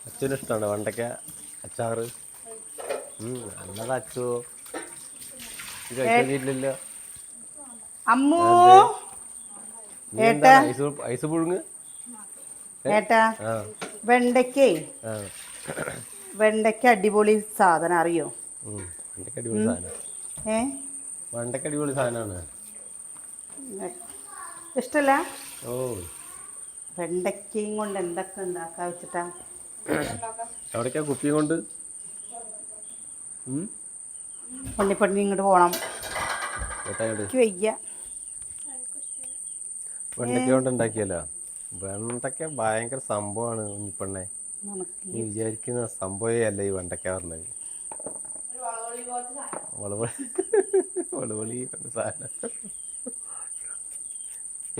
അച്ഛനും ഇഷ്ടമാണ് വെണ്ടയ്ക്ക അച്ചാറ്. നല്ലതാ അച്ചു. ഇത് കഴിച്ചില്ലല്ലോ. അമ്മൂ നീ എന്താണ് ഐസ് പുഴുങ്ങ്? ഏട്ടാ വെണ്ടയ്ക്കേ വെണ്ടയ്ക്ക അടിപൊളി സാധനം അറിയോ? വെണ്ടയ്ക്ക അടിപൊളി സാധനം. വെണ്ടയ്ക്ക അടിപൊളി സാധനമാണ്. ഇഷ്ടല്ല? ഓ വെണ്ടയ്ക്കയും കൊണ്ട് എന്തൊക്കെ ഉണ്ടാക്കാ വെച്ചിട്ടാ? എവിടേക്കാ കുപ്പിയും കൊണ്ട്? പണിപ്പണി ഇങ്ങോട്ട് പോണം. വയ്യ. വെണ്ടയ്ക്ക കൊണ്ട് ഉണ്ടാക്കിയല്ലോ. വെണ്ടയ്ക്ക ഭയങ്കര സംഭവമാണ് കുഞ്ഞിപ്പെണ്ണെ. നീ വിചാരിക്കുന്ന സംഭവമേ അല്ല ഈ വെണ്ടയ്ക്ക പറഞ്ഞത്. വളവളി സാധനം.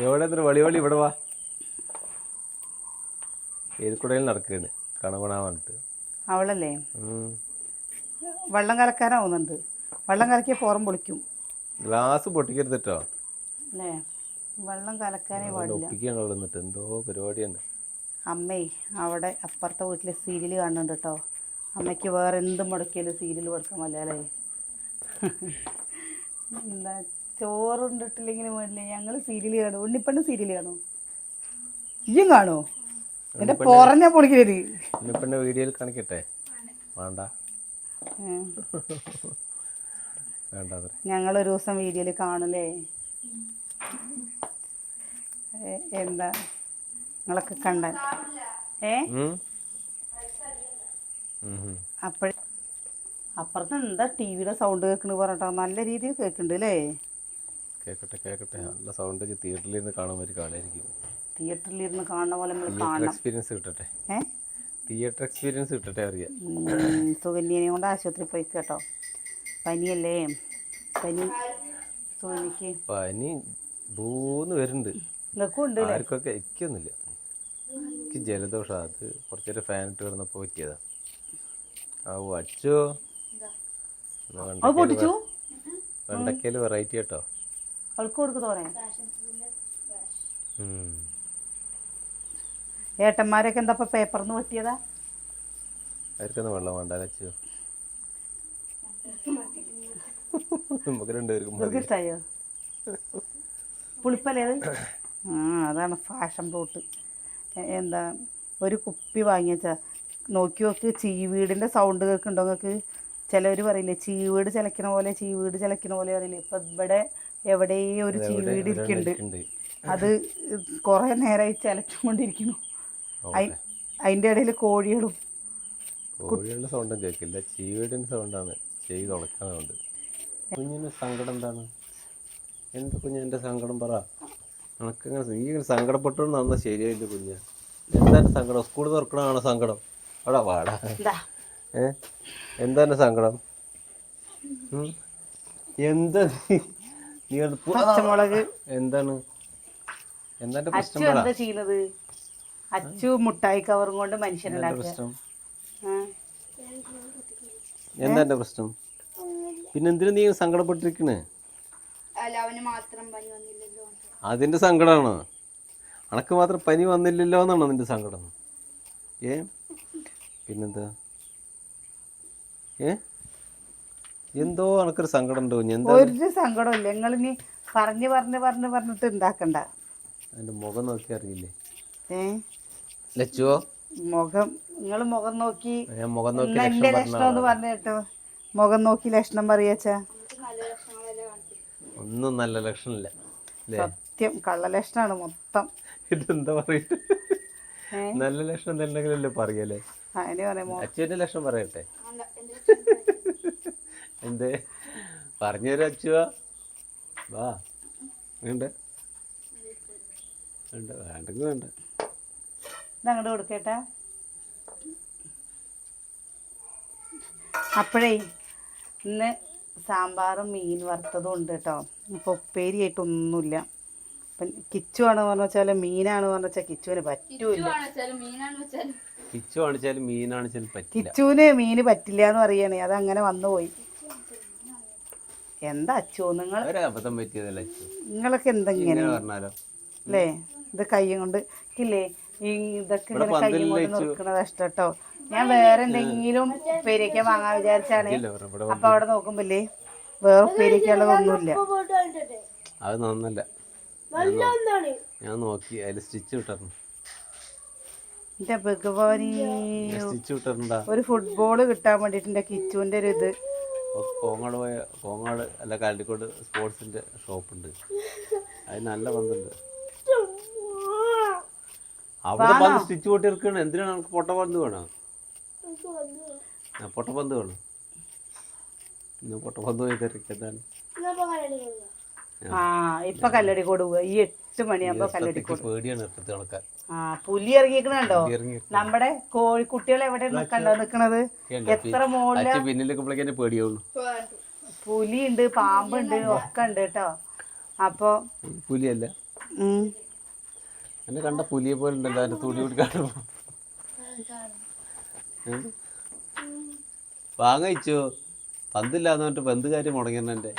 എവിടെ വളിവളി ഇവിടെ വാ. ഏതിക്കൂടയിൽ നടക്കുകയാണ് കണവണാ പറഞ്ഞിട്ട്. അവളല്ലേ വെള്ളം കലക്കാനാവുന്നുണ്ട്. വെള്ളം കലക്കിയ പുറം പൊളിക്കും. ഗ്ലാസ് പൊട്ടിക്കരുത് കേട്ടോ. അല്ലേ? വെള്ളം കലക്കാനേ പാടില്ല. ഒപ്പിക്കാണ് അവിടെ നിന്നിട്ട് എന്തോ പരിപാടിയാണ്. അമ്മേ അവിടെ അപ്പുറത്തെ വീട്ടിൽ സീരിയൽ കാണുന്നുണ്ട് കേട്ടോ. അമ്മയ്ക്ക് വേറെ എന്ത് മുടക്കിയാലും സീരിയൽ കൊടുക്കാൻ പറ്റില്ലേ? എന്താ ചോറുണ്ടിട്ടില്ലെങ്കിലും വേണ്ടില്ല, ഞങ്ങൾ സീരിയൽ കാണും. ഉണ്ണിപ്പണ്ണ് സീരിയൽ കാണും. ഇയും കാണോ? എന്റെ പുറഞ്ഞ പൊളിക്കരുത്. ഉണ്ണിപ്പണ്ണ് വീഡിയോയിൽ കാണിക്കട്ടെ? വേണ്ട വേണ്ട. ഞങ്ങളൊരു ദിവസം വീഡിയോയിൽ കാണൂലേ? എന്താ നിങ്ങളൊക്കെ കണ്ട അപ്പുറത്ത് എന്താ ടിവിയുടെ സൗണ്ട് കേൾക്കണ പറഞ്ഞിട്ടോ? നല്ല രീതിയിൽ കേൾക്കുന്നുണ്ട് അല്ലേ? കേക്കട്ടെ. നല്ല സൗണ്ട്. തിയേറ്ററിലിരുന്ന് കാണുമ്പോൾ കാണായിരിക്കും. തിയേറ്ററിലിരുന്ന് കാണുന്ന പോലെ നമ്മൾ കാണണം. എക്സ്പീരിയൻസ് കിട്ടട്ടെ. തിയേറ്റർ എക്സ്പീരിയൻസ് കിട്ടട്ടെ അറിയാം. സുകന്യനെ കൊണ്ട് ആശുപത്രി പോയി കേട്ടോ. പനിയല്ലേ? സുകന്യക്ക് പനി ഭൂന്ന് വരുന്നുണ്ട്. ആർക്കൊക്കെ എനിക്കൊന്നുമില്ല. എനിക്ക് ജലദോഷം. അത് കുറച്ചേരം ഫാനിട്ട് കിടന്നപ്പോൾ പറ്റിയതാ. അച്ചോ വെണ്ടക്കയില് വെറൈറ്റി കേട്ടോ. ഏട്ടന്മാരൊക്കെ എന്താ പേപ്പറിന്ന് പറ്റിയതാ? അവർക്കൊന്നും വെള്ളം വേണ്ട അച്ചോ. നമുക്ക് രണ്ടുപേർക്കും ഇഷ്ടായോ? പുളിപ്പല്ലേ അത്? അതാണ് ഫാഷൻ ഫ്രൂട്ട്. എന്താ ഒരു കുപ്പി വാങ്ങിച്ചാ നോക്കി നോക്ക്. ചീവീടിൻ്റെ സൗണ്ട് കേൾക്കുന്നുണ്ടോ നിങ്ങൾക്ക്? ചിലവർ പറയില്ലേ ചീവീട് ചിലക്കണ പോലെ പറയില്ലേ? ഇപ്പം ഇവിടെ എവിടെയും ഒരു ചീവീട് ഇരിക്കുന്നുണ്ട്. അത് കുറേ നേരമായി ചിലച്ചുകൊണ്ടിരിക്കുന്നു. അതിൻ്റെ ഇടയിൽ കോഴികളുടെ സൗണ്ടും കേൾക്കില്ല. ചീവീടിൻ്റെ സൗണ്ടാണ്. ചെയ്ത് ഉളക്കണ സൗണ്ട്. കുഞ്ഞിന് സങ്കടം എന്താണ്? എന്താ കുഞ്ഞിൻ്റെ സങ്കടം പറ. നമുക്കങ്ങനെ നീ സങ്കടപ്പെട്ടോണ്ട് നന്നാ ശരിയായില്ല കുഞ്ഞ്. എന്താണ് സങ്കടം? സ്കൂൾ തുറക്കണമാണോ സങ്കടം? അവിടെ വാടാ. എന്താണ് സങ്കടം? എന്താ നീ പച്ചമുളക് എന്താണ് എന്താ പ്രശ്നം? എന്താ ചെയ്യുന്നത്? അച്ചു മുട്ടായി കവറും കൊണ്ട് മനുഷ്യനുണ്ടാക്കുക. എന്താ എന്റെ പ്രശ്നം? പിന്നെന്തിനാ നീ സങ്കടപ്പെട്ടിരിക്കണേ? അതിന്റെ സങ്കടമാണോ? അനക്ക് മാത്രം പനി വന്നില്ലല്ലോ എന്നാണോ നിന്റെ സങ്കടം? പിന്നെന്താ? എന്തോ അനക്കൊരു സങ്കടം ഉണ്ടോ? ഒരു സങ്കടമില്ല. നിങ്ങൾ ഇനി പറഞ്ഞിട്ട് ഉണ്ടാക്കണ്ട. അതിന്റെ മുഖം നോക്കി അറിയില്ലേ? ലച്ചുവോ നിങ്ങൾ മുഖം നോക്കി എന്റെ ലക്ഷണം ഒന്ന് പറഞ്ഞു കേട്ടോ. മുഖം നോക്കി ലക്ഷണം പറയാച്ചാ ഒന്നും നല്ല ലക്ഷണമില്ല. സത്യം കള്ള ലക്ഷണാണ് മൊത്തം. ഇതെന്താ പറയട്ടെ? നല്ല ലക്ഷണം എന്തെങ്കിലല്ലേ പറയല്ലേ? അച്ഛൻ്റെ ലക്ഷണം പറയട്ടെ? എന്തേ പറഞ്ഞു തരാം അച്ചുവാ. വാ. വേണ്ട വേണ്ടെങ്കിൽ വേണ്ട. ഇതങ്ങോട്ട് കൊടുക്കേട്ടാ. അപ്പോഴേ ഇന്ന് സാമ്പാറും മീൻ വറുത്തതും ഉണ്ട് കേട്ടോ. ഇപ്പോൾ ഉപ്പേരിയായിട്ടൊന്നുമില്ല. അപ്പം കിച്ചു ആണ് പറഞ്ഞു വെച്ചാൽ മീനാണ് പറഞ്ഞു വെച്ചാൽ കിച്ചുവിന് പറ്റൂല. കിച്ചുവിന് മീന് പറ്റില്ല എന്ന് പറയണേ. അതങ്ങനെ വന്നുപോയി. എന്താ അച്ചോ നിങ്ങളൊക്കെ എന്തെങ്ങനെ അല്ലേ? ഇത് കൈ കൊണ്ട് ഇല്ലേ? ഇതൊക്കെ ഇങ്ങനെ കൈ കൊണ്ട് നോക്കണത് ഇഷ്ടം കേട്ടോ. ഞാൻ വേറെ എന്തെങ്കിലും ഉപ്പേരിയൊക്കെ വാങ്ങാൻ വിചാരിച്ചാണ്. ഇല്ല, ഇവിടെ അപ്പൊ അവിടെ നോക്കുമ്പോല്ലേ വേറെ ഉപ്പേരിക്കുള്ളതൊന്നുമില്ല. അത് നന്നല്ല. ഞാൻ നോക്കി അതിൽ സ്റ്റിച്ച് വിട്ടായിരുന്നു. എന്റെ ഭഗവാനി, സ്റ്റിച്ച് വിട്ടിട്ടുണ്ടാ? ഒരു ഫുട്ബോള് കിട്ടാൻ വേണ്ടിട്ട് എന്റെ കിച്ചുവിന്റെ ഒരു ഇത്. കോങ്ങാട് അല്ല കാലിക്കോട് സ്പോർട്സിന്റെ ഷോപ്പുണ്ട്, അത് നല്ല പന്തുണ്ട്. അവിടെ പന്ത് സ്റ്റിച്ച് പൊട്ടി ഇറക്കണം. എന്തിനാണ് നമുക്ക് പൊട്ടപ്പന്ത് വേണം? പൊട്ടപ്പന്ത് വേണം. പൊട്ടപ്പന്ത് പോയി തിരക്കെന്താണ്? ആ ഇപ്പൊ കല്ലടിക്കോട് പോവുക. ഈ 8 മണിയാകുമ്പോ കല്ലടിക്കോട്. പേടിയാണ് ഇപ്പത്തെ ആൾക്കാർ. പുലി ഇറങ്ങിക്കണോ? നമ്മുടെ കോഴിക്കുട്ടികൾ എവിടെ കണ്ടോ നിക്കണത്? എത്ര മോളില പിന്നിലേക്കുമ്പോഴേക്കും പേടിയാവുള്ളൂ. പുലി ഉണ്ട്, പാമ്പുണ്ട്, ഒക്കെ ഉണ്ട് കേട്ടോ. അപ്പൊ പുലിയല്ല, എന്നെ കണ്ട പുലിയെ പോലെ ഉണ്ടല്ലോ. അതിന്റെ തുണി കുടിക്കാണോ? വാങ്ങിച്ചോ പന്തില്ലാന്ന് പറഞ്ഞിട്ട് പന്ത് കാര്യം മുടങ്ങിയെന്നെ. എന്റെ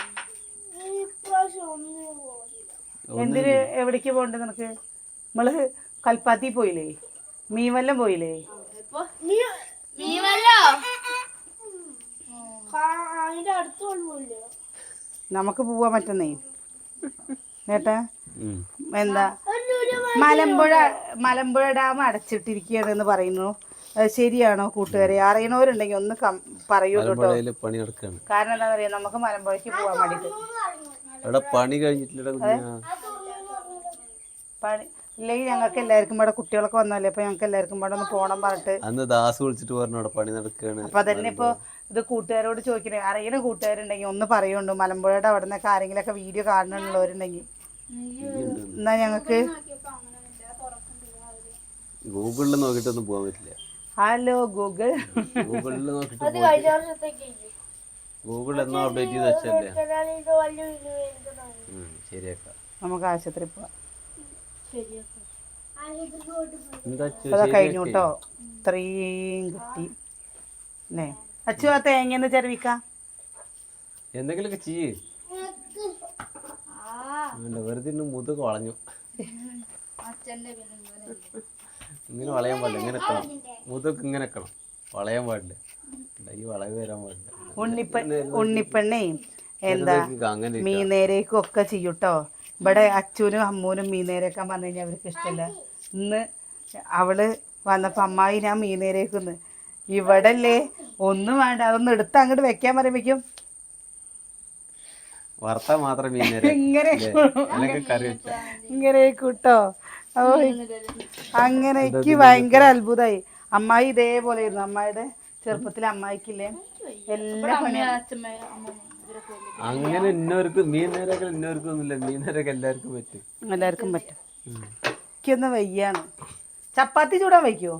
എന്തിന് എവിടേക്ക് പോകണ്ടേ നിനക്ക്? നമ്മള് കൽപ്പാത്തി പോയില്ലേ? മീൻവല്ലം പോയില്ലേ? നമുക്ക് പോവാൻ പറ്റുന്നേ കേട്ടാ. എന്താ മലമ്പുഴ ഡാം അടച്ചിട്ടിരിക്കുകയാണെന്ന് പറയുന്നു. ശരിയാണോ കൂട്ടുകാരെ? അറിയണവരുണ്ടെങ്കിൽ ഒന്ന് പറയൂ കേട്ടോ. കാരണം എന്താ പറയാ, നമുക്ക് മലമ്പുഴയ്ക്ക് പോവാൻ വേണ്ടിട്ട് പണി കഴിഞ്ഞിട്ടില്ല. പണി ഇല്ലെങ്കിൽ ഞങ്ങൾക്ക് എല്ലാവർക്കും ഇവിടെ കുട്ടികളൊക്കെ വന്നാലേ അപ്പൊ ഞങ്ങൾക്ക് എല്ലാവർക്കും ഇവിടെ ഒന്ന് പോണം പറഞ്ഞിട്ട് അന്ന് ദാസ് വിളിച്ചിട്ട് പറഞ്ഞു പണി നടക്കുകയാണ്. അപ്പൊ അതന്നെ ഇപ്പൊ ഇത് കൂട്ടുകാരോട് ചോദിക്കണേ. അറിയുന്ന കൂട്ടുകാരുണ്ടെങ്കിൽ ഒന്ന് പറയുന്നുണ്ട്. മലമ്പുഴയുടെ അവിടെ നിന്നൊക്കെ ആരെങ്കിലൊക്കെ വീഡിയോ കാണുന്നുള്ളവരുണ്ടെങ്കിൽ എന്നാ ഞങ്ങൾക്ക് ഗൂഗിളിൽ നോക്കിട്ടൊന്നും പോകാൻ പറ്റില്ല. ഹലോ ഗൂഗിൾ, ഗൂഗിളിൽ നോക്കിട്ട് ഗൂഗിൾ എന്നാ അപ്ഡേറ്റ് ചെയ്ത് വെച്ചല്ലേ. ശരിയാക്കാം, നമുക്ക് ആശുപത്രി പോവാം. എന്താ കഴിഞ്ഞു കേട്ടോ. ഇത്രയും കിട്ടി അല്ലേ അച്ചു? ആ തേങ്ങന്ന് ചെലവിക്കാം. എന്തെങ്കിലുമൊക്കെ ചെയ്യേ. വെറുതെ മുതുക് വളഞ്ഞു. ഇങ്ങനെ വളയാൻ പാടില്ല. ഇങ്ങനെ എക്കണം മുതുക്, ഇങ്ങനെ എക്കണം. വളയാൻ പാടില്ല. ഈ വളവ് വരാൻ പാടില്ല. ഉണ്ണിപ്പെണ്ണേ എന്താ മീൻ നേരേക്കും ഒക്കെ ചെയ്യൂട്ടോ. ഇവിടെ അച്ഛനും അമ്മൂനും മീൻ നേരേക്കാൻ പറഞ്ഞു കഴിഞ്ഞാൽ അവർക്ക് ഇഷ്ടമില്ല. ഇന്ന് അവള് വന്നപ്പോ അമ്മായി ഞാൻ മീൻ നേരേക്കുന്ന്. ഇവിടെ അല്ലേ ഒന്നും വേണ്ട, അതൊന്നും എടുത്ത് അങ്ങോട്ട് വെക്കാൻ പറയുമ്പോഴേക്കും വറുത്താ മാത്രം ഇങ്ങനെ കൂട്ടോ. അങ്ങനെ എനിക്ക് ഭയങ്കര അത്ഭുതമായി. അമ്മായി ഇതേപോലെ ആയിരുന്നു. അമ്മായിയുടെ ചെറുപ്പത്തിലെ അമ്മായിക്കില്ലേ എല്ലാ പണിയും. അങ്ങനെ ഇന്നവർക്ക് മീൻ നേരൊക്കെ ഇന്നവർക്കും ഒന്നുമില്ല. മീൻ നേരൊക്കെ എല്ലാവർക്കും പറ്റും. എല്ലാവർക്കും പറ്റും. എനിക്കൊന്ന് വയ്യാണ്. ചപ്പാത്തി ചൂടാൻ വയ്ക്കുവോ?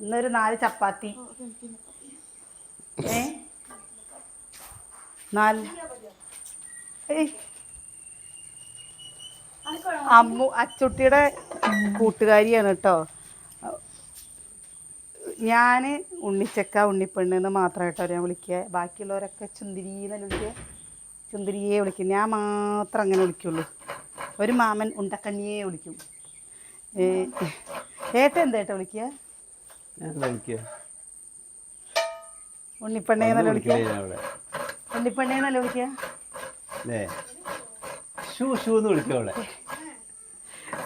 ഇന്നൊരു 4 ചപ്പാത്തി. 4 അച്ചുട്ടിയുടെ കൂട്ടുകാരിയാണ് കേട്ടോ. ഞാൻ ഉണ്ണിച്ചക്ക ഉണ്ണിപ്പെണ്ണ് എന്ന് മാത്രം കേട്ടോ ഞാൻ വിളിക്കുക. ബാക്കിയുള്ളവരൊക്കെ ചുന്തിരിയെന്നല്ല വിളിക്കുക, ചുന്തിരിയെ വിളിക്കും. ഞാൻ മാത്രം അങ്ങനെ വിളിക്കുള്ളൂ. ഒരു മാമൻ ഉണ്ടക്കണ്ണിയെ വിളിക്കും. ഏട്ട എന്താ ഏട്ട വിളിക്കുക? ഉണ്ണിപ്പെണ്ണേന്നല്ല വിളിക്കുക. ഉണ്ണിപ്പെണ്ണേന്നല്ല വിളിക്കുക.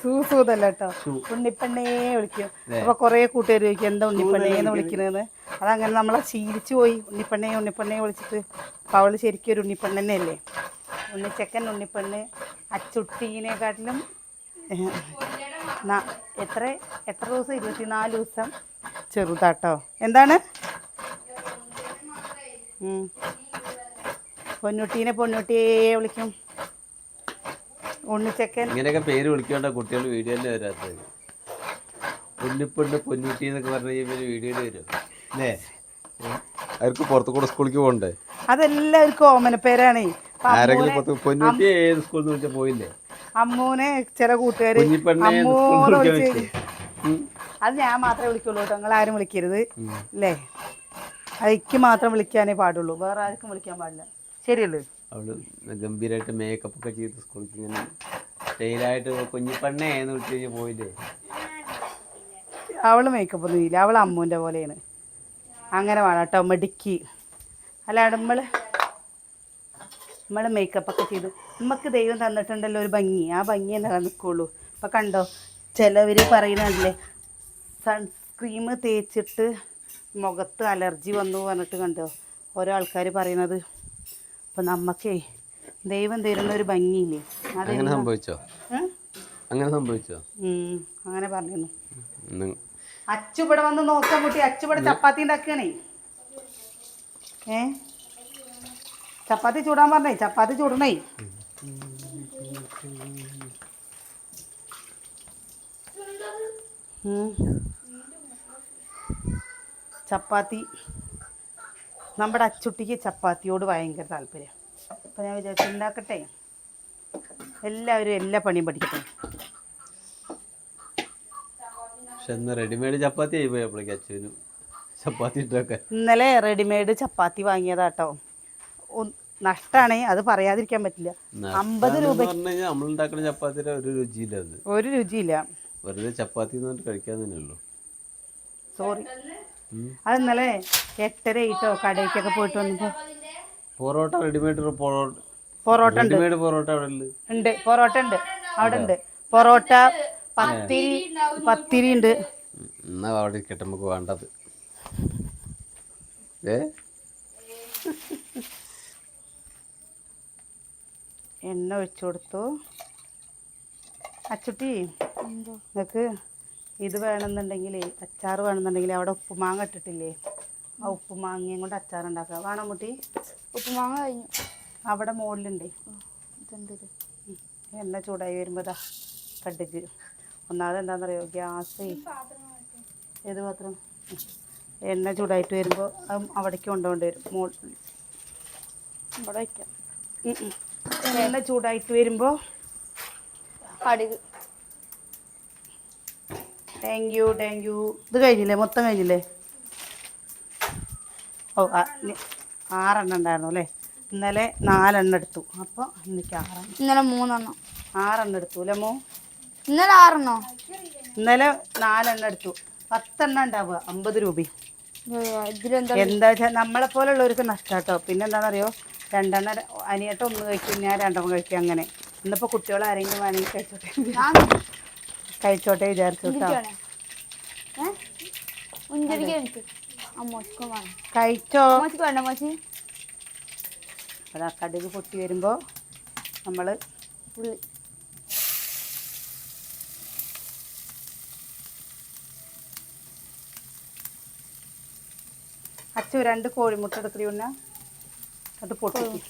സൂസൂതല്ല കേട്ടോ, ഉണ്ണിപ്പെണ്ണേ വിളിക്കും. അപ്പൊ കൊറേ കൂട്ടുകാർ ചോദിക്കും എന്താ ഉണ്ണിപ്പെണ്ണേന്ന് വിളിക്കണേന്ന്. അതങ്ങനെ നമ്മളെ ശീലിച്ചു പോയി. ഉണ്ണിപ്പെണ്ണേ ഉണ്ണിപ്പെണ്ണേ വിളിച്ചിട്ട്. അപ്പൊ അവള് ശരിക്കും ഒരു ഉണ്ണിപ്പെണ്ണന്നെ അല്ലേ. ഉണ്ണിച്ചക്കൻ ഉണ്ണിപ്പെണ്ണ്. അച്ചുട്ടീനെക്കാട്ടിലും എത്ര ദിവസം? 24 ദിവസം ചെറുതാട്ടോ. എന്താണ് പൊന്നുട്ടീനെ പൊന്നുട്ടിയെ വിളിക്കും. ഉണ്ണിച്ചക്കൻ ഇങ്ങനെയൊക്കെ പേര് വിളിക്കേണ്ട കുട്ടികൾ വീഡിയോയിൽ വരാത്തത്. ഉണ്ണിപ്പെണ്ണ് പൊന്നുട്ടി എന്നൊക്കെ പറഞ്ഞ വീഡിയോയിൽ വരും അല്ലേ? അവർക്ക് പുറത്തു കൂടെ സ്കൂളിലേക്ക് പോകണ്ടേ? അതെല്ലാവർക്കും ഓമന പേരാണേ. ആരെങ്കിലും പൊന്നുട്ടി ഏത് സ്കൂളിൽ നിന്ന് വിളിച്ചാൽ പോയില്ലേ? അമ്മൂനെ ചില കൂട്ടുകാര് അത് ഞാൻ മാത്രമേ വിളിക്കുള്ളൂ കേട്ടോ. നിങ്ങൾ ആരും വിളിക്കരുത് അല്ലേ. അതിക്ക് മാത്രം വിളിക്കാനേ പാടുള്ളൂ, വേറെ ആർക്കും വിളിക്കാൻ പാടില്ല. ശരിയല്ലേ? അവള് ഗംഭീരമായിട്ട് മേക്കപ്പ് ഒക്കെ ചെയ്ത് സ്കൂളിൽ ഇങ്ങനെ സ്റ്റൈലായിട്ട് കുഞ്ഞിപ്പെണ്ണേന്ന് വിളിച്ചു കഴിഞ്ഞാൽ പോയില്ലേ? അവൾ മേക്കപ്പ് ഒന്നും ചെയ്യില്ല, അവൾ അമ്മൂൻ്റെ പോലെയാണ്. അങ്ങനെ വേണം കേട്ടോ മിടുക്കി. അല്ലാണ്ട് നമ്മൾ മേക്കപ്പൊക്കെ ചെയ്തു നമുക്ക് ദൈവം തന്നിട്ടുണ്ടല്ലോ ഒരു ഭംഗി, ആ ഭംഗി തന്നെ നിൽക്കുള്ളൂ. ഇപ്പം കണ്ടോ ചിലവർ പറയുന്നുണ്ടല്ലേ സൺസ്ക്രീം തേച്ചിട്ട് മുഖത്ത് അലർജി വന്നു പറഞ്ഞിട്ട് കണ്ടോ ഓരോ ആൾക്കാർ പറയണത്. അപ്പം നമുക്കേ ദൈവം തരുന്ന ഒരു ഭംഗിയില്ലേ, അങ്ങനെ സംഭവിച്ചോ? അങ്ങനെ പറഞ്ഞു. അച്ചു ഇവിടെ വന്ന് നോക്കാൻ മുട്ടി. അച്ചു ഇവിടെ ചപ്പാത്തി ഉണ്ടാക്കണേ. ചപ്പാത്തി ചൂടാൻ പറഞ്ഞേ, ചപ്പാത്തി ചൂടണേ. ചപ്പാത്തി നമ്മുടെ അച്ചുട്ടിക്ക് ചപ്പാത്തിയോട് ഭയങ്കര താല്പര്യം. അപ്പം ഞാൻ വിചാരിച്ചു ഉണ്ടാക്കട്ടെ, എല്ലാവരും എല്ലാ പണിയും പഠിക്കട്ടെ. റെഡിമെയ്ഡ് ചപ്പാത്തി ആയി പോയപ്പോഴേക്കും അച്ഛനും ചപ്പാത്തി ഉണ്ടാക്കാൻ. ഇന്നലെ റെഡിമെയ്ഡ് ചപ്പാത്തി വാങ്ങിയതാട്ടോ. നഷ്ടാണ്, അത് പറയാതിരിക്കാൻ പറ്റില്ല. 50 രൂപ. നമ്മളുണ്ടാക്കുന്ന ചപ്പാത്തിയുടെ ഒരു രുചിയില്ല, ഒരു രുചിയില്ല. വെറുതെ ചപ്പാത്തി കഴിക്കാൻ തന്നെ ഉള്ളൂ. സോറി, അത് ഇന്നലെ 8:30 ആയിട്ടോ കടയിലേക്കൊക്കെ പോയിട്ട് വന്നപ്പോ പൊറോട്ട റെഡിമെയ്ഡ് പൊറോട്ട ഉണ്ട്, പൊറോട്ട ഉണ്ട് അവിടെ ഉണ്ട്. പൊറോട്ട പത്തിരി ഉണ്ട്. എന്നാ അവിടെ ഇരിക്കട്ടെ, നമുക്ക് വേണ്ടത്. എണ്ണ ഒഴിച്ചു കൊടുത്തു. അച്ചുട്ടി നിങ്ങൾക്ക് ഇത് വേണമെന്നുണ്ടെങ്കിൽ, അച്ചാർ വേണമെന്നുണ്ടെങ്കിൽ അവിടെ ഉപ്പുമാങ്ങ ഇട്ടിട്ടില്ലേ, ആ ഉപ്പുമാങ്ങയും കൊണ്ട് അച്ചാർ ഉണ്ടാക്കാം. വേണം മുട്ടി? ഉപ്പുമാങ്ങ കഴിഞ്ഞു, അവിടെ മുകളിലുണ്ട്. എണ്ണ ചൂടായി വരുമ്പോഴാ കടുക്. ഒന്നാമത് എന്താണെന്നറിയോ, ഗ്യാസ് ഏത് പാത്രം എണ്ണ ചൂടായിട്ട് വരുമ്പോൾ അവിടേക്ക് കൊണ്ടുപോകേണ്ടി വരും. ഇവിടെ വയ്ക്കാം. എണ്ണ ചൂടായിട്ട് വരുമ്പോൾ കടുക്. Thank you. ഇത് കഴിഞ്ഞില്ലേ? മൊത്തം കഴിഞ്ഞില്ലേ? ഓ 6 ഉണ്ടായിരുന്നു അല്ലേ? ഇന്നലെ 4 എടുത്തു. അപ്പോൾ ഇന്നേക്ക് 6. ഇന്നലെ 3 6 എടുത്തു അല്ലേ മോ? ഇന്നലെ 6 ഇന്നലെ 4 എടുത്തു. 10 ഉണ്ടാവുക 50 രൂപ. എന്താ വെച്ചാൽ നമ്മളെപ്പോലെ ഉള്ളവർക്ക് നഷ്ടാട്ടോ. പിന്നെ എന്താണെന്നറിയോ, 2 അനിയേട്ട 1 കഴിക്കും, ഞാൻ 2 കഴിക്കും. അങ്ങനെ ഇന്നിപ്പോൾ കുട്ടികൾ ആരെങ്കിലും വേണമെങ്കിൽ കഴിച്ചോട്ടെ വിചാരിച്ചു കേട്ടോ. കഴിച്ചോ? അതാ കടുക് പൊട്ടി വരുമ്പോൾ നമ്മൾ ഉള്ളി അച്ചു 2 കോഴിമുട്ട എടുത്തി ഉണ്ണ അത് പൊട്ടിക്കും.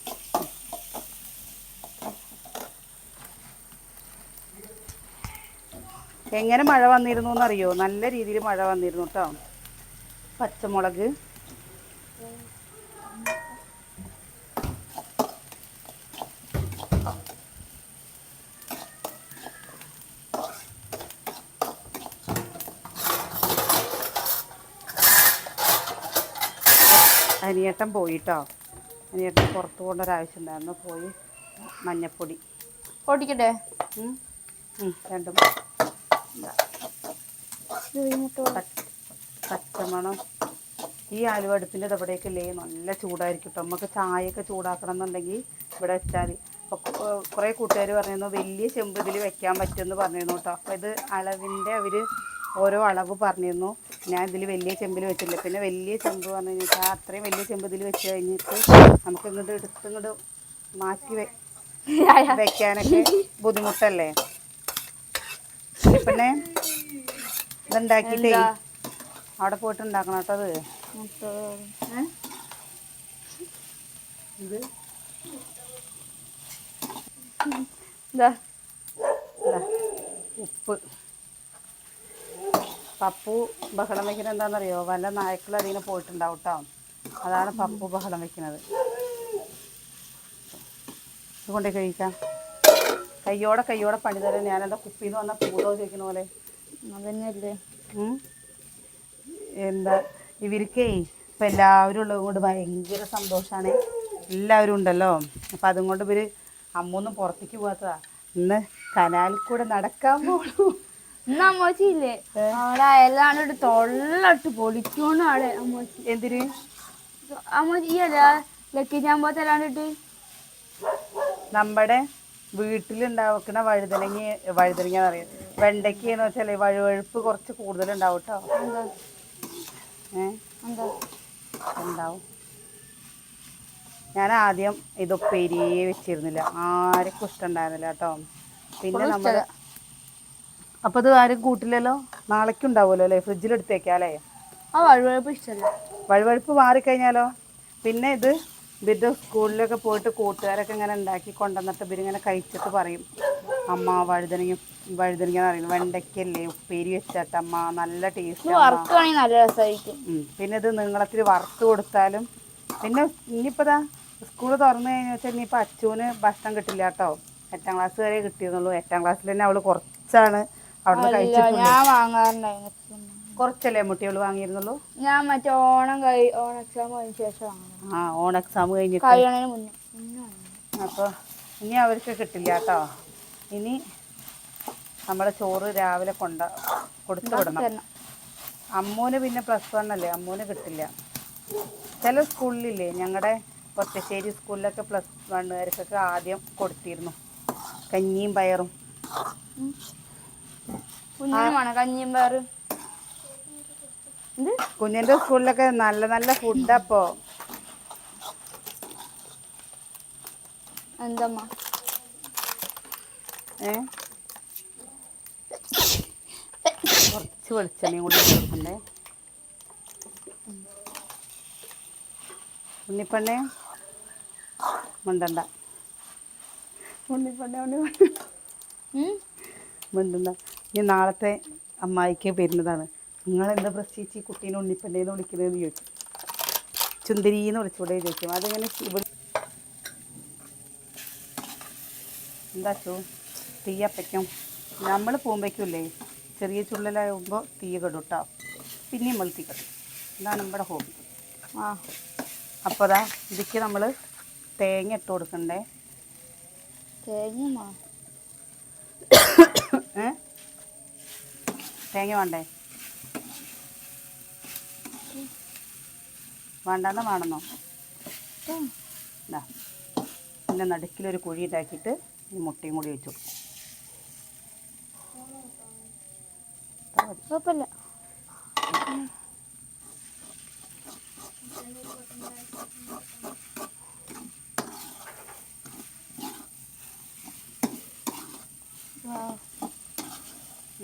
എങ്ങനെ മഴ വന്നിരുന്നു എന്നറിയോ? നല്ല രീതിയിൽ മഴ വന്നിരുന്നു കേട്ടോ. പച്ചമുളക്, അനിയേട്ടൻ പോയിട്ടോ. അനിയേട്ടൻ പുറത്ത് പോകേണ്ട ഒരാവശ്യം ഉണ്ടായിരുന്നു, പോയി. മഞ്ഞപ്പൊടി പൊടിക്കട്ടെ? 2 പച്ചമണം. ഈ ആലുവ അടുപ്പിൻ്റെ ഇവിടേക്കല്ലേ നല്ല ചൂടായിരിക്കും കേട്ടോ. നമുക്ക് ചായയൊക്കെ ചൂടാക്കണം എന്നുണ്ടെങ്കിൽ ഇവിടെ വെച്ചാൽ മതി. അപ്പോൾ കുറേ കൂട്ടുകാർ പറഞ്ഞിരുന്നു വലിയ ചെമ്പ് ഇതിൽ വെക്കാൻ പറ്റുമെന്ന് പറഞ്ഞിരുന്നു കേട്ടോ. അപ്പോൾ ഇത് അളവിൻ്റെ അവർ ഓരോ അളവ് പറഞ്ഞിരുന്നു. ഞാൻ ഇതിൽ വലിയ ചെമ്പിൽ വെച്ചില്ല. പിന്നെ വലിയ ചെമ്പ് പറഞ്ഞു കഴിഞ്ഞാൽ അത്രയും വലിയ ചെമ്പ് ഇതിൽ വെച്ച് കഴിഞ്ഞിട്ട് നമുക്ക് ഇങ്ങോട്ട് മാറ്റി വെക്കാനൊക്കെ ബുദ്ധിമുട്ടല്ലേ. പിന്നെ ഇതുണ്ടാക്കിയിട്ടേ അവിടെ പോയിട്ട് ഉണ്ടാക്കണം കേട്ടോ. അത് ഇത് ഉപ്പ്. പപ്പു ബഹളം വയ്ക്കുന്നത് എന്താണെന്നറിയോ? വല്ല നായ്ക്കൾ അതിന് പോയിട്ടുണ്ടാവും കേട്ടോ. അതാണ് പപ്പു ബഹളം വയ്ക്കുന്നത്. ഇതുകൊണ്ട് കഴിക്കാം. കയ്യോടെ പണി തരാൻ. ഞാനെന്താ കുപ്പിന്ന് വന്ന പൂതോ ചോദിക്കുന്ന പോലെ അതന്നെയല്ലേ. എന്താ ഇവർക്കേ ഇപ്പം എല്ലാവരും ഉള്ളത് കൊണ്ട് ഭയങ്കര സന്തോഷമാണ്. എല്ലാവരും ഉണ്ടല്ലോ. അപ്പം അതുകൊണ്ട് ഇവർ അമ്മൊന്നും പുറത്തേക്ക് പോകാത്തതാ. ഇന്ന് കനാലിൽ കൂടെ നടക്കാൻ പോകണു. ഇന്ന് അമ്മച്ചി ഇല്ലേ അവിടെ അയലാണ്ട് തൊള്ളിട്ട് പൊളിച്ചോണ്ട് അവിടെ അമ്മച്ചി. എന്തിന്? അമ്മച്ചി ഈ അല്ല ലക്കി ചാമ്പോത്ത് അല്ലാണ്ടിട്ട് നമ്മുടെ വീട്ടിലുണ്ടാക്കുന്ന വഴുതനങ്ങ പറയും വെണ്ടയ്ക്കെന്ന് വെച്ചാൽ വഴുവഴുപ്പ് കുറച്ച് കൂടുതലുണ്ടാവും കേട്ടോ. എന്താ എന്താ ഉണ്ടാവും. ഞാൻ ആദ്യം ഇത് ഉപ്പേരിയേ വെച്ചിരുന്നില്ല, ആർക്കും ഇഷ്ടമുണ്ടായിരുന്നില്ല കേട്ടോ. പിന്നെ നമ്മൾ അപ്പോൾ ഇത് ആരും കൂട്ടില്ലല്ലോ, നാളേക്കും ഉണ്ടാവുമല്ലോ അല്ലേ, ഫ്രിഡ്ജിലെടുത്തേക്കാം അല്ലേ. ആ വഴുവഴുപ്പ് ഇഷ്ടമല്ല. വഴുവഴുപ്പ് മാറിക്കഴിഞ്ഞാലോ പിന്നെ ഇത് ഇവരുടെ സ്കൂളിലൊക്കെ പോയിട്ട് കൂട്ടുകാരൊക്കെ ഇങ്ങനെ ഉണ്ടാക്കി കൊണ്ടുവന്നിട്ട് ഇവരിങ്ങനെ കഴിച്ചിട്ട് പറയും, അമ്മ വഴുതനങ്ങ എന്ന് പറയുന്നത് വെണ്ടയ്ക്കല്ലേ ഉപ്പേരി വെച്ചാട്ടമ്മ നല്ല ടേസ്റ്റ്. വറുക്കുകയാണെങ്കിൽ നല്ല രസമായിരിക്കും. പിന്നെ ഇത് നീളത്തിൽ വറുത്ത് കൊടുത്താലും. പിന്നെ ഇനിയിപ്പോൾ ഇതാ സ്കൂൾ തുറന്നു കഴിഞ്ഞാൽ വെച്ചാൽ ഇനിയിപ്പോൾ അച്ചുവിന് ഭക്ഷണം കിട്ടില്ല കേട്ടോ. 8ാം ക്ലാസ് വരെ കിട്ടിയിരുന്നുള്ളൂ. 8ാം ക്ലാസ്സിൽ തന്നെ അവൾ കുറച്ചാണ് അവിടുന്ന് കഴിച്ചിട്ടുള്ളൂ. ഞാൻ വാങ്ങാറുണ്ടായിരുന്നു. കുറച്ചല്ലേ മുട്ടികൾ വാങ്ങിയിരുന്നുള്ളൂ. ഞാൻ മറ്റേ ഓണം എക്സാം കഴിഞ്ഞ ശേഷം ഓൺ എക്സാം കഴിഞ്ഞിട്ട് കഴിയണതിന് മുന്നേ. അപ്പോൾ ഇനി അവർക്ക് കിട്ടില്ല കേട്ടോ. ഇനി നമ്മുടെ ചോറ് രാവിലെ കൊടുത്തു വിടണം. അമ്മൂന് പിന്നെ +1 അല്ലേ, അമ്മൂന് കിട്ടില്ല. ചില സ്കൂളിലില്ലേ, ഞങ്ങളുടെ കൊറ്റശ്ശേരി സ്കൂളിലൊക്കെ +1കാർക്കൊക്കെ ആദ്യം കൊടുത്തിരുന്നു കഞ്ഞിയും പയറും. കുഞ്ഞിനുമാണ് കഞ്ഞിയും പയറും. കുഞ്ഞിൻ്റെ സ്കൂളിലൊക്കെ നല്ല നല്ല ഫുഡപ്പോൾ. എന്തമ്മ കുറച്ച് വെളിച്ചെണ്ണയും കൂടി കൊടുക്കണ്ടേ. ഉണ്ണിപ്പണ്ണേ മിണ്ടണ്ട, മിണ്ടണ്ട. ഇനി നാളത്തെ അമ്മായിക്ക് വരുന്നതാണ്. നിങ്ങളെന്താ പ്രത്യേകിച്ച് ഈ കുട്ടീനെ ഉണ്ണിപ്പണ്ണേന്ന് വിളിക്കുന്നതെന്ന് ചോദിക്കും. ചുന്ദരീന്ന് വിളിച്ചുകൂടെ ചോദിക്കും. അതിങ്ങനെ എന്താ ചോ തീയപ്പയ്ക്കും നമ്മൾ പോകുമ്പോഴേക്കില്ലേ ചെറിയ ചുള്ളലാകുമ്പോൾ തീ കെടും കേട്ടോ. പിന്നെയും നമ്മൾ തീ കെടും. ഇതാണ് നമ്മുടെ ഹോബി. അപ്പോൾ അതാ ഇതിക്ക് നമ്മൾ തേങ്ങ ഇട്ട് കൊടുക്കണ്ടേ. തേങ്ങ വേണ്ടേ? വേണ്ടെന്നോ വേണമെന്നോ? ഇതാ പിന്നെ നടുക്കിലൊരു കുഴി ഉണ്ടാക്കിയിട്ട് ഈ മുട്ടയും കൂടി വെച്ച് കൊടുക്കും. കുഴപ്പമില്ല.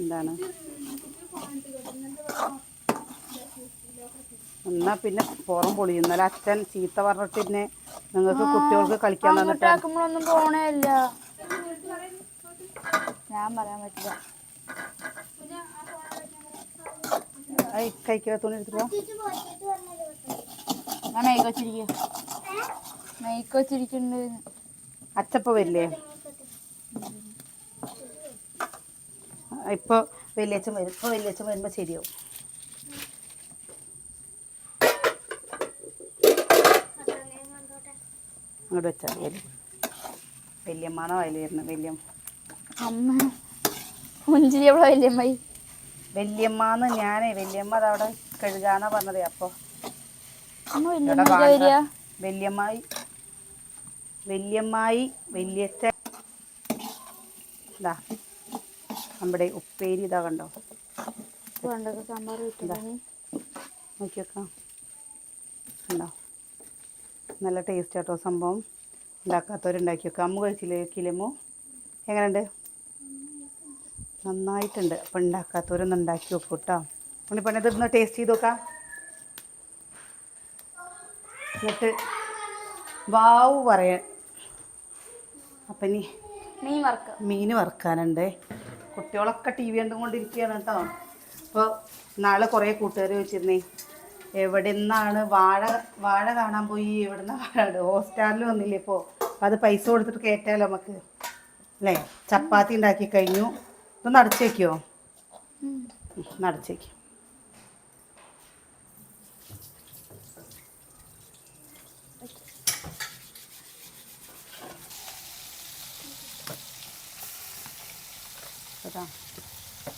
എന്താണ് എന്നാ പിന്നെ പുറം പൊളിയും. ഇന്നലെ അച്ഛൻ ചീത്ത പറഞ്ഞിട്ട് പിന്നെ നിങ്ങൾക്ക് കുട്ടികൾക്ക് കളിക്കാൻ തന്നിട്ടാക്കുമ്പോഴൊന്നും പോണേല്ല. ഞാൻ പറയാൻ പറ്റില്ല. കഴിക്കുക തുണി എടുത്തിട്ട് ഞാൻ മെയ്ക്ക് വെച്ചിരിക്കുന്നുണ്ട്. അച്ചപ്പ വരില്ലേ? ഇപ്പോൾ വലിയച്ഛൻ വരും. ഇപ്പോൾ വലിയച്ഛൻ വരുമ്പോൾ ശരിയാവും. അങ്ങോട്ട് വെച്ചാൽ മതി. വല്യമ്മാണോ വയലായിരുന്നു? വല്യമ്മാന്ന് ഞാനേ വല്യമ്മ അതവിടെ കഴുകാന്നാ പറഞ്ഞതേ. അപ്പോൾ വല്യമ്മായി വല്യച്ഛൻ ഇതാ നമ്മുടെ ഉപ്പേരി ഇതാ കണ്ടോ. നോക്കി വെക്കാം ഉണ്ടോ. നല്ല ടേസ്റ്റ് ആട്ടോ സംഭവം. ഉണ്ടാക്കാത്തവരുണ്ടാക്കി വെക്കാം. അമ്മ കഴിച്ചില്ലേ കിലമോ? എങ്ങനെയുണ്ട്? നന്നായിട്ടുണ്ട്. അപ്പം ഉണ്ടാക്കാത്തവരൊന്ന് ഉണ്ടാക്കി വെക്കും കേട്ടോ. ഉണ്ണിപ്പണി ഇതൊന്ന് ടേസ്റ്റ് ചെയ്ത് നോക്കാം. എന്നിട്ട് വാവ് പറയാൻ. അപ്പം ഇനി മീൻ വറുക്കാനുണ്ട്. കുട്ടികളൊക്കെ TV കണ്ടുകൊണ്ടിരിക്കുകയാണ് കേട്ടോ. അപ്പോൾ നാളെ കുറേ കൂട്ടുകാർ ചോദിച്ചിരുന്നേ എവിടെ നിന്നാണ് വാഴ കാണാൻ പോയി, എവിടെ നിന്നാണ് ഹോട്ട്സ്റ്റാറിൽ വന്നില്ലേ ഇപ്പോൾ. അപ്പോൾ അത് പൈസ കൊടുത്തിട്ട് കയറ്റാലോ നമുക്ക് അല്ലേ. ചപ്പാത്തി ഉണ്ടാക്കി കഴിഞ്ഞു. ഇതൊന്ന് അടച്ചു വയ്ക്കുമോ? അടച്ചു വയ്ക്കും.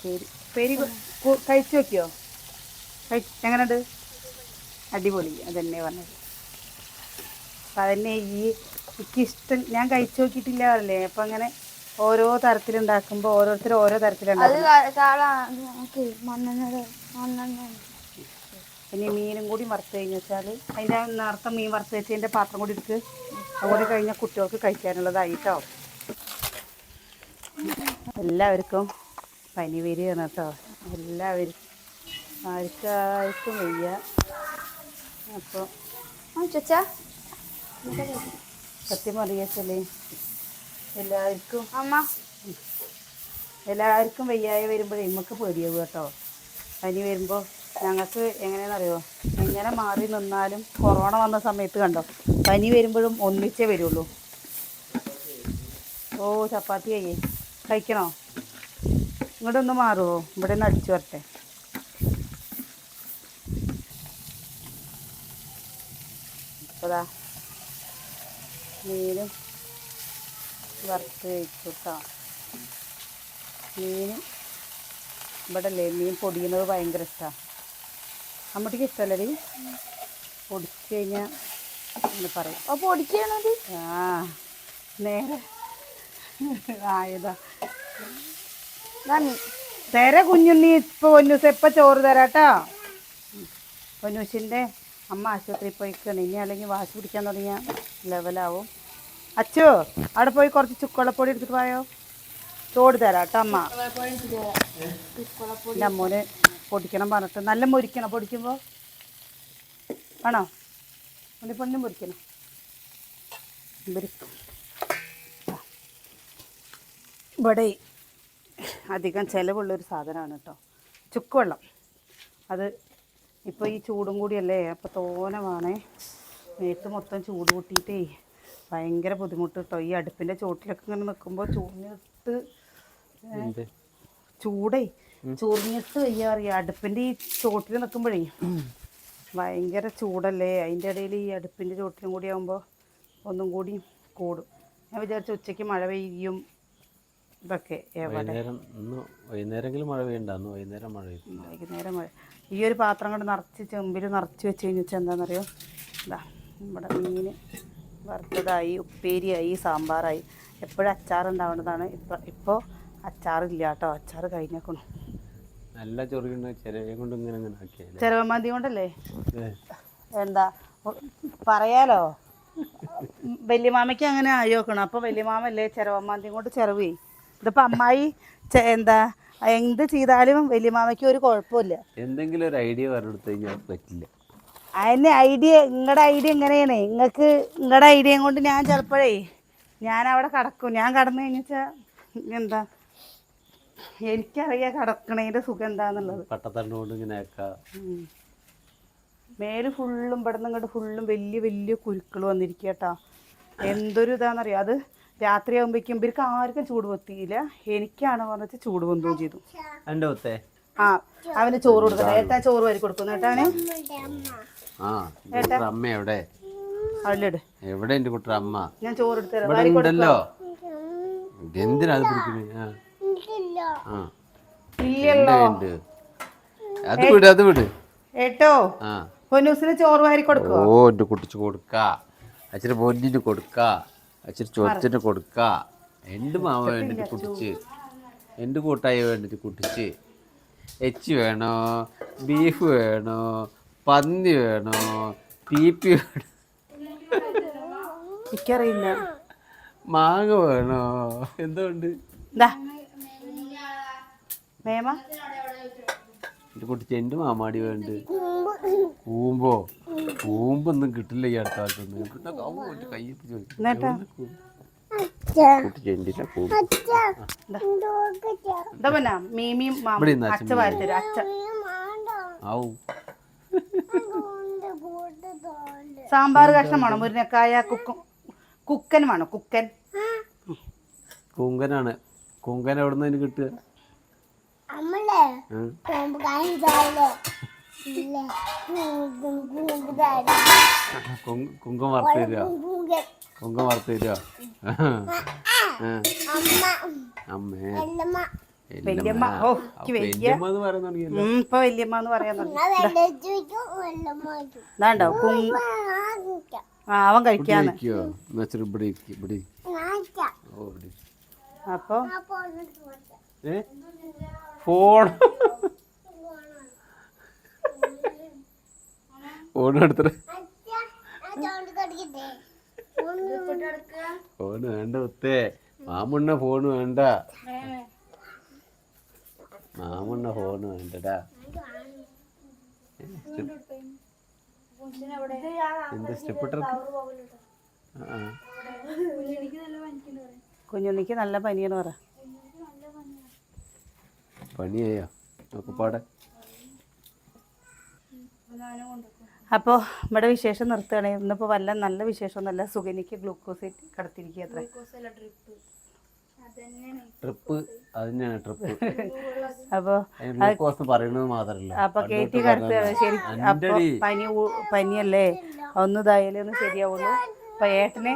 ശരി. ഉപ്പേരി കഴിച്ചു നോക്കിയോ? എങ്ങനെയുണ്ട്? അടിപൊളി. അതന്നെ പറഞ്ഞത്. അപ്പം അതന്നെ എനിക്കിഷ്ടം. ഞാൻ കഴിച്ചു നോക്കിയിട്ടില്ല അല്ലേ. അപ്പം അങ്ങനെ ഓരോ തരത്തിലുണ്ടാക്കുമ്പോൾ ഓരോരുത്തർ ഓരോ തരത്തിലുണ്ടാക്കും. ഇനി മീനും കൂടി വറുത്ത് കഴിഞ്ഞ് വെച്ചാൽ അതിൻ്റെ നേരത്തെ മീൻ വറുത്ത് വെച്ചതിൻ്റെ പാത്രം കൂടി എടുത്ത് അതുകൂടി കഴിഞ്ഞാൽ കുട്ടികൾക്ക് കഴിക്കാനുള്ളതായിട്ടോ. എല്ലാവർക്കും പനി വരികയാണ് കേട്ടോ. ആർക്കാർക്കും വയ്യ. അപ്പോൾ സത്യം പറയുകയല്ലേ, എല്ലാവർക്കും വയ്യാതെ വരുമ്പോഴേ നമുക്ക് പേടിയാവും കേട്ടോ. പനി വരുമ്പോൾ ഞങ്ങൾക്ക് എങ്ങനെയാണെന്നറിയോ, എങ്ങനെ മാറി നിന്നാലും കൊറോണ വന്ന സമയത്ത് കണ്ടോ, പനി വരുമ്പോഴും ഒന്നിച്ചേ വരുള്ളൂ. ഓ ചപ്പാത്തി കഴിക്കണോ? ഇങ്ങോട്ട് ഒന്ന് മാറുമോ? ഇവിടെ ഒന്ന് അടിച്ചു വരട്ടെ. അപ്പോഴാ മീനും വറുത്ത് കഴിച്ചു കേട്ടോ. മീനും ഇവിടെ അല്ലേ മീൻ പൊടിയുന്നത് ഭയങ്കര ഇഷ്ടമാണ്. അമ്മട്ടിക്ക് ഇഷ്ടമല്ലേ? പൊടിച്ച് കഴിഞ്ഞാൽ അങ്ങനെ പറയും. അപ്പോൾ പൊടിക്കണത് നേരെ ആയതാ. നേരെ കുഞ്ഞുണ്ണി ഇപ്പോൾ പൊന്നൂസ് എപ്പോൾ ചോറ് തരാട്ടോ. പൊന്നൂസിൻ്റെ അമ്മ ആശുപത്രിയിൽ പോയിക്കണം. ഇനി അല്ലെങ്കിൽ വാശി പിടിക്കാൻ തുടങ്ങിയാൽ ലെവലാവും. അച്ചോ അവിടെ പോയി കുറച്ച് ചുക്കുവെള്ളപ്പൊടി എടുത്തിട്ട് പോയോ? ചോറ് തരാട്ടോ അമ്മ. എൻ്റെ അമ്മോന് പൊടിക്കണം പറഞ്ഞിട്ട്. നല്ല മുരിക്കണം പൊടിക്കുമ്പോൾ. ആണോ? ഉണ്ണിപ്പൊണ്ണിനും പൊരിക്കണം. ഇവിടെ അധികം ചിലവുള്ളൊരു സാധനമാണ് കേട്ടോ ചുക്കുവെള്ളം. അത് ഇപ്പോൾ ഈ ചൂടും കൂടിയല്ലേ, അപ്പോൾ തോനെ വേണേ. മേത്ത് മൊത്തം ചൂട് കൂട്ടിയിട്ടേ ഭയങ്കര ബുദ്ധിമുട്ട് കേട്ടോ. ഈ അടുപ്പിൻ്റെ ചോട്ടിലൊക്കെ ഇങ്ങനെ നിൽക്കുമ്പോൾ ചൂടിഞ്ഞിട്ട് വയ്യ അറിയാം. അടുപ്പിൻ്റെ ഈ ചോട്ടിൽ നിൽക്കുമ്പോഴേ ഭയങ്കര ചൂടല്ലേ. അതിൻ്റെ ഇടയിൽ ഈ അടുപ്പിൻ്റെ ചോട്ടിലും കൂടി ആകുമ്പോൾ ഒന്നും കൂടി കൂടും. ഞാൻ വിചാരിച്ചു ഉച്ചയ്ക്ക് മഴ പെയ്യും ഇതൊക്കെ. വൈകുന്നേരം മഴ പെയ്യണ്ടെന്ന്. വൈകുന്നേരം മഴ. ഈ ഒരു പാത്രം കൊണ്ട് നിറച്ച് ചെമ്പിൽ നിറച്ച് വെച്ച് കഴിഞ്ഞാൽ എന്താണെന്നറിയോ, ഇതാ നമ്മുടെ മീൻ വറുത്തതായി, ഉപ്പേരിയായി, സാമ്പാറായി. എപ്പോഴും അച്ചാറുണ്ടാവേണ്ടതാണ്. ഇപ്പോൾ അച്ചാറില്ല കേട്ടോ. അച്ചാർ കഴിഞ്ഞേക്കണം. നല്ല ചൊറിയുണ്ട്. ചെരവമാന്തി കൊണ്ടല്ലേ? എന്താ പറയാലോ, വല്യമാമയ്ക്ക് അങ്ങനെ ആയി നോക്കണം. അപ്പോൾ വല്യമാമല്ലേ ചെരവമാന്തി കൊണ്ട് ചെറവേ. ഇതിപ്പോൾ അമ്മായി എന്താ എന്ത് ചെയ്താലും വല്യമാമയ്ക്ക് ഒരു കുഴപ്പമില്ല. എന്തെങ്കിലും ഒരു ഐഡിയ പറഞ്ഞെടുത്ത് കഴിഞ്ഞാൽ പറ്റില്ല. അതിന് നിങ്ങളുടെ ഐഡിയ എങ്ങനെയാണ്? നിങ്ങളുടെ ഐഡിയയും കൊണ്ട് ഞാൻ ചിലപ്പോഴേ ഞാനവിടെ കിടക്കും. ഞാൻ കടന്നു കഴിഞ്ഞാൽ എന്താ എനിക്കറിയാം കിടക്കണേൻ്റെ സുഖം എന്താണെന്നുള്ളത്. പട്ടത്തണ്ടുകൊണ്ട് ഇങ്ങനെ മേല് ഫുള്ളും ഇവിടെ നിന്ന് ഇങ്ങോട്ട് ഫുള്ളും വലിയ വലിയ കുരുക്കൾ വന്നിരിക്കുക കേട്ടോ. എന്തൊരു ഇതാണെന്നറിയാം. അത് രാത്രിയാകുമ്പോഴേക്കും ഇവർക്ക് ആർക്കും ചൂട് പൊത്തിയില്ല. എനിക്കാണ് പറഞ്ഞിട്ട് ചൂട് പൊന്തുകയും ചെയ്തു. അവന് ചോറ് കൊടുക്കട്ടെ. ഏട്ടാ ചോറ് വരി കൊടുക്കുന്നു കേട്ടോ അവന്. എവിടെ എന്റെ കുട്ടി അമ്മ? ഞാൻ ചോറ് എടുത്തല്ലോ. എന്തിനാ അത് വിട് ഏട്ടോ. പൊന്നൂസിന് ചോറ് വാരി കൊടുക്കോ? ഓ എന്റെ കുട്ടിച്ച് കൊടുക്ക. അച്ഛന് പൊന്നിന് കൊടുക്ക. അച്ഛന് ചൊച്ചന് കൊടുക്ക. എൻ്റെ മാമ വേണ്ടിട്ട് കുട്ടിച്ച്, എൻ്റെ കൂട്ടായി വേണ്ടിട്ട് കുട്ടിച്ച്. എച്ചി വേണോ, ബീഫ് വേണോ, പന്നി വേണോ, പീപ്പി വേണോ, എനിക്കറിയില്ല, മാങ്ങ വേണോ, എന്തുകൊണ്ട് എൻ്റെ കുട്ടിച്ച് എൻ്റെ മാമാടി വേണ്ട. കൂമ്പൊന്നും കിട്ടില്ല ഈ അടുത്ത കാലത്തൊന്നും. കയ്യിട്ട് ചോദിക്കും. സാമ്പാർ കഷ്ണം വേണം, മുരിങ്ങക്കായ, കുക്കൻ വേണം. കുങ്കനാണ്. കുങ്കൻ എവിടെ നിന്ന് കിട്ടുക? കുങ്കം വറുത്ത് തരുക. കുങ്കം വറുത്ത് തരുക. അമ്മേ വല്യമ്മ ഓ എനിക്ക് വലിയ വല്യമ്മ എന്ന് പറയാൻ തുടങ്ങിയല്ലോ. ഇപ്പൊ വല്യമ്മ എന്ന് പറയാൻ തുടങ്ങി. ഇതാണ്ടോ ആ അവൻ കഴിക്കാന്ന്. ഇരിക്കുവോ? എന്നാ ഇച്ചിരി ഇവിടെ ഇരിക്ക്, ഇവിടെ ഇരിക്ക്. ഓ, ഇവിടെ ഇരിക്ക്. അപ്പൊ ഏ? ഫോൺ ഫോൺ എടുത്തിട്ട് ഫോണ് വേണ്ട മുത്തേ, മാമുണ്ണ ഫോണ് വേണ്ട, മാമുണ്ണ ഫോണ് വേണ്ടടാ. എന്താ സ്റ്റെപ്പ് ഇട്ടിറക്ക്? കുഞ്ഞുണ്ണിക്ക് നല്ല പനിയാണ് പറ. പണിയായോ നോക്കപ്പാടെ? അപ്പോൾ നമ്മുടെ വിശേഷം നിർത്തുകയാണെ. ഇന്നിപ്പോൾ വല്ല നല്ല വിശേഷമൊന്നുമല്ല. സുഗനിക്ക് ഗ്ലൂക്കോസ് കടത്തിരിക്കുക അത്ര. ട്രിപ്പ് അതന്നെയാണ് ട്രിപ്പ്. അപ്പോൾ ഗ്ലൂക്കോസ് പറയണത് മാത്രല്ല. അപ്പോൾ കയറ്റി കടത്തുകയാണ് ശരി. അപ്പോൾ പനിയല്ലേ, ഒന്ന് ഇതായാലേ ഒന്ന് ശരിയാവുള്ളൂ. അപ്പോൾ ഏട്ടന്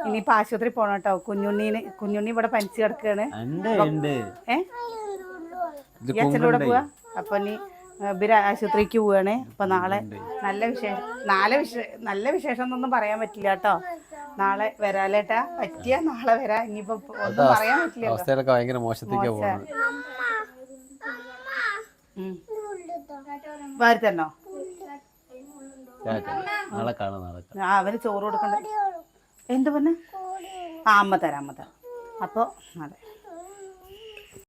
ഇനിയിപ്പോൾ ആശുപത്രി പോകണം കേട്ടോ. കുഞ്ഞുണ്ണി ഇവിടെ പനിച്ച് കിടക്കുകയാണ്. ഈ അച്ഛൻ്റെ കൂടെ പോവാ. അപ്പോൾ ഇനി ഇവര് ആശുപത്രിക്ക് പോവുകയാണ്. അപ്പോൾ നാളെ നല്ല വിശേഷം എന്നൊന്നും പറയാൻ പറ്റില്ല കേട്ടോ. നാളെ വരാലേട്ടാ, പറ്റിയ നാളെ വരാ. ഇനിയിപ്പോൾ ഒന്നും പറയാൻ പറ്റില്ല. അവസ്ഥയിലൊക്കെ ഭയങ്കര മോശത്തേക്കാ പോകുന്നത്. വാരി തന്നോ? നാളെ കാണാം, നാളെ. ആ അവന് ചോറ് കൊടുക്കണ്ട. എന്ത് പറഞ്ഞ? ആ അമ്മ തരാം. അപ്പോൾ നാളെ